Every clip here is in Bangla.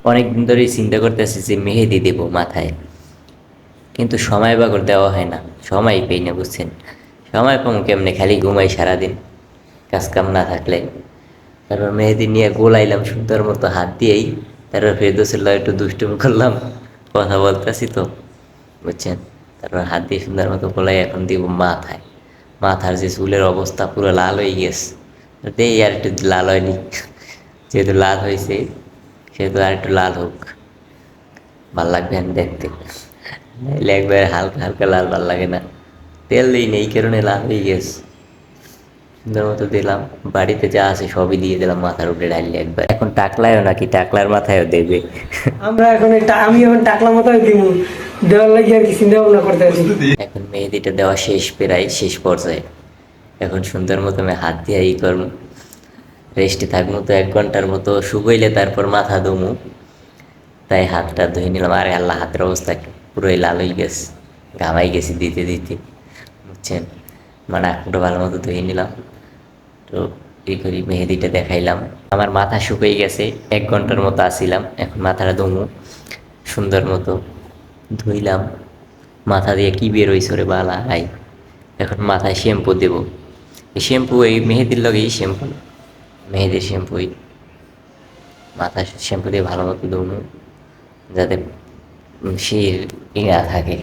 অনেক দিন ধরেই চিন্তা করতেছি যে মেহেদি দেবো মাথায়, কিন্তু সময় বাগর দেওয়া হয় না। সময় পাই না, বুঝছেন? সময় পাবো কেমনে? খালি ঘুমাই সারাদিন, কাজ কাম না থাকলে। তারপর মেহেদি নিয়ে গোলাইলাম সুন্দর মতো হাত দিয়েই। তারপর ফেরদৌসের লগে একটু দুষ্টুমি করলাম, কথা বলতেছি তো, বুঝছেন? তারপর হাত দিয়ে সুন্দর মতো গোলাই এখন দিব মাথায়। মাথার যে চুলের অবস্থা পুরো লাল হয়ে গেছে, দেই আর একটু লাল হয়নি। যেহেতু লাল হয়েছে সেহেতু আর একটু লাল হোক, ভাল লাগবে না দেখতে। নাইলে একবারে হালকা হালকা লাল ভাল লাগে না। তেল দিই নেই, এই কারণে লাল হয়ে গেছে। সুন্দর মতো দিলাম, বাড়িতে যা আছে সবই দিয়ে দিলাম মাথার উপরে ঢাললে একবার। এখন টাকলায়ও নাকি টাকলার মাথায়ও দেবে। আমরা এখন আমি এখন টাকলা মতোই দিব দেওয়ার লাগি আর কি চিন্তা ভাবনা করতে আছি। এখন মেহেদিটা দেওয়া শেষ, প্রায় শেষ পর্যায়ে। এখন সুন্দর মতো আমি হাত দিয়ে ই করবো, রেস্টে থাকবো তো 1 ঘন্টার মতো, শুকাইলে তারপর মাথা ধুমু। তাই হাতটা ধুয়ে নিলাম। আরে আল্লাহ, হাতের অবস্থা পুরোই লাল হয়ে গেছে, ঘামাই গেছি দিতে দিতে, বুঝছেন? মানে নাকটা ভালো মতো ধুয়ে নিলাম। তো এই করি, মেহেদিটা দেখাইলাম। আমার মাথা শুকিয়ে গেছে, 1 ঘন্টার মতো আসিলাম। এখন মাথাটা ধুমু সুন্দর মতো, ধুইলাম। মাথা দিয়ে কি বের হইছে রে বালা আই! এখন মাথায় শ্যাম্পু দেব। এই শ্যাম্পু এই মেহেদির লগেই শ্যাম্পু, মেহেদির শ্যাম্পুই। মাথা শ্যাম্পু দিয়ে ভালো মতো ধুমু, যাতে সে ইয়া থাকে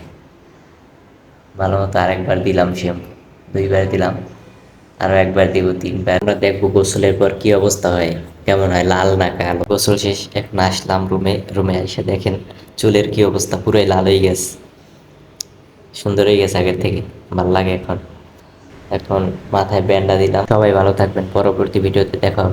ভালো মতো। আরেকবার দিলাম শ্যাম্পু, 2বার দিলাম, আরও একবার দিব, 3বার। আমরা দেখবো গোসলের পর কি অবস্থা হয়, কেমন হয়, লাল না কালো। গোসল শেষ, এখন আসলাম রুমে। রুমে এসে দেখেন চুলের কি অবস্থা, পুরোই লাল হয়ে গেছে, সুন্দর হয়ে গেছে আগের থেকে, ভালো লাগে এখন। এখন মাথায় ব্যান্ডা দিলাম। সবাই ভালো থাকবেন, পরবর্তী ভিডিওতে দেখা হবে।